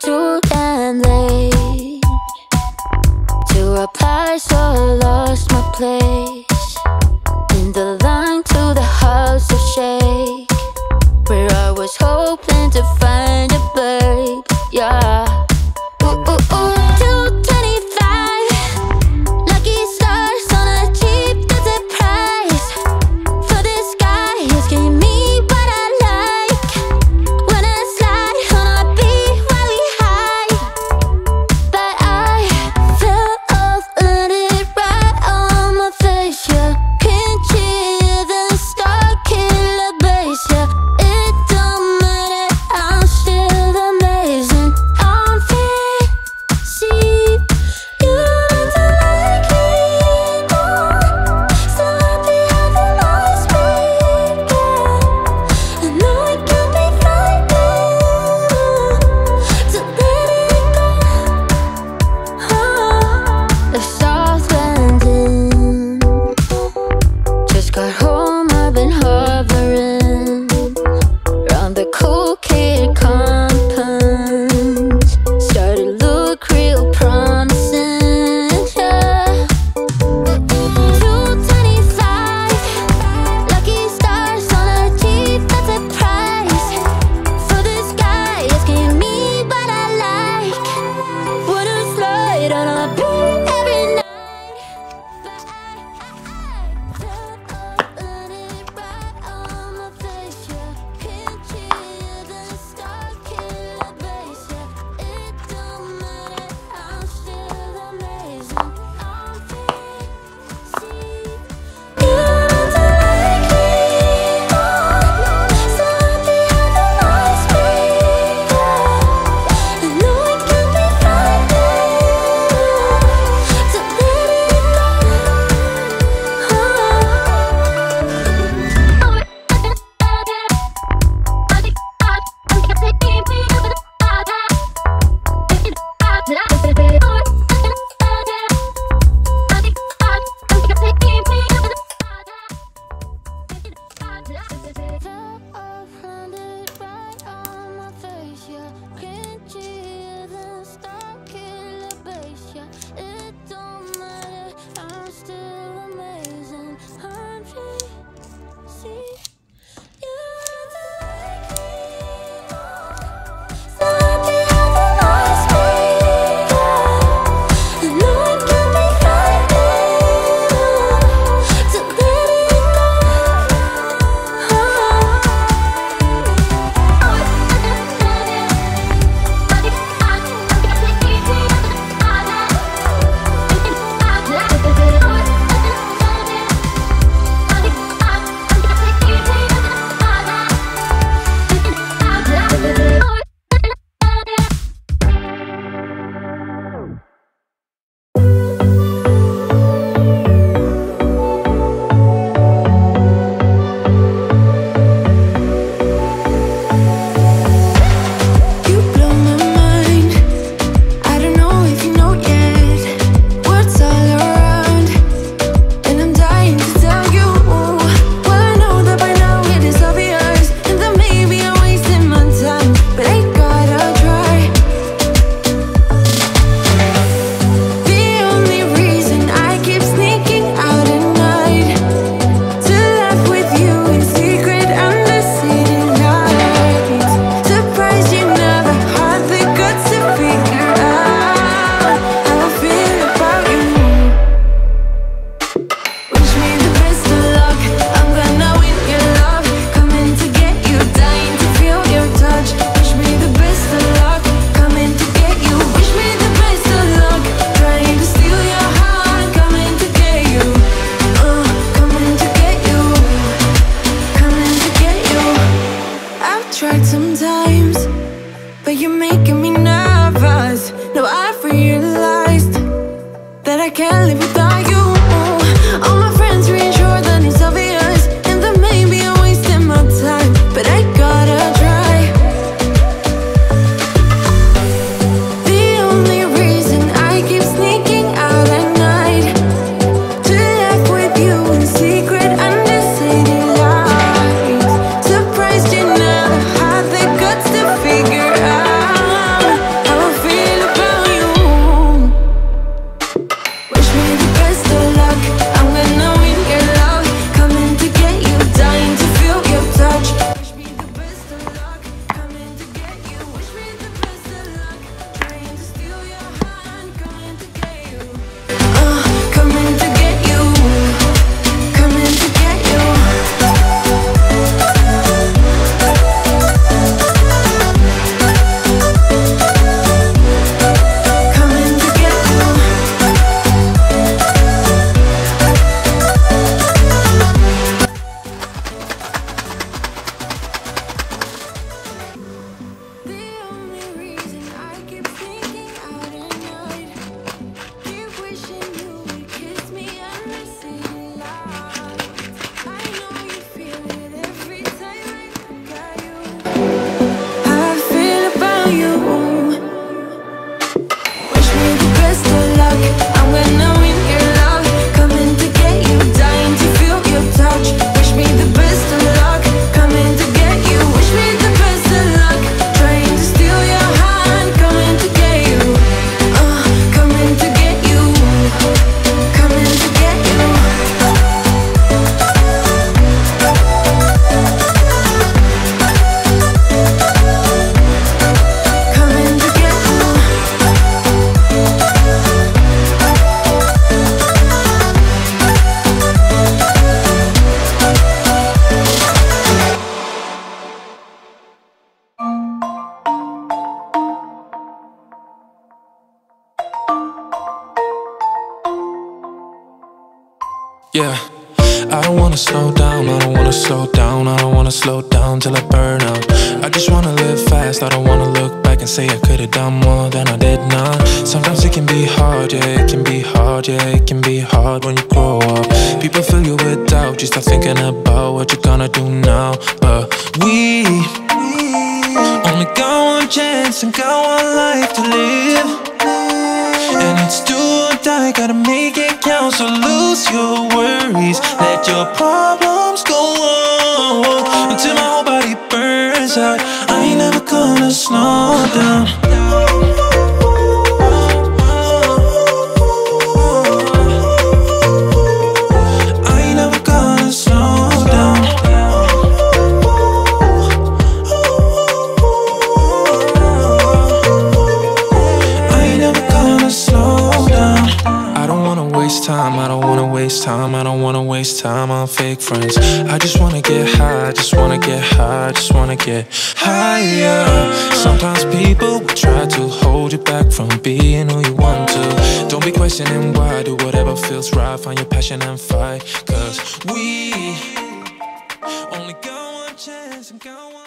too damn late to apply, so I lost my place in the line to the house of shake, where I was hoping to find a babe. Yeah. Ooh, ooh, ooh. 225 lucky stars on a cheap visit price. For this guy, he's giving me what I like. When I slide on a beat while we high, but I fell off, landed right on my face. Yeah, can't hear the star killer bass. Yeah, it don't matter, I'm still amazing. I'm fancy, you don't like me more. So happy I can always be there. I know it can be frightening to let it go. The south landing, just got home, I've been hovering round the cool kid compound. Started look real promising, yeah. 225 lucky stars on a cheap, that's a price. For this guy, asking me what I like. Wanna slide on a beat every night, but I fell off, landed right on my face. Yeah, can't hear the star killer bass. Yeah, it don't matter, I'm still amazing. I'm fancy, you don't like me more. So happy I can always be there. I know it can be frightening to let it go. You blow my mind. I don't know if you know yet. Words all around, and I'm dying to tell you. Well, I know that by now it is obvious, and that maybe I'm wasting my time, but I gotta try. The only reason I keep sneaking out at night to laugh with you in secret under city lights. Surprised you never had the guts to figure out how I feel about you. Wish me the best of luck, I'm gonna win your love. Coming to get you, dying to feel your touch. Wish me the best of luck, coming to get you. Wish me the best of luck, trying to steal your heart. Coming to get you, coming to get you, coming to get you. I've tried sometimes, but you're making me nervous. Now I've realized that I can't live without you. All my friends reassure that it's obvious, and that maybe I'm wasting my time, but I gotta try. The only reason I keep sneaking out at night to laugh with you in secret under city lights. Surprised you never had the guts to figure out how Yeah, I don't wanna slow down, I don't wanna slow down, I don't wanna slow down till I burn out. I just wanna live fast, I don't wanna look back and say I could've done more than I did now. Sometimes it can be hard, yeah, it can be hard, yeah, it can be hard when you grow up. People fill you with doubt, you start thinking about what you're gonna do now. But we only got one chance and got one life to live, and it's do or die, gotta make it count. So lose your worries, let your problems go on until my whole body burns out. I ain't never gonna slow down. I ain't never gonna slow down. Time, I don't wanna waste time, I don't wanna waste time on fake friends. I just wanna get high, I just wanna get high, I just wanna get higher. Sometimes people will try to hold you back from being who you want to. Don't be questioning why, do whatever feels right, find your passion and fight. Cause we only got one chance and got one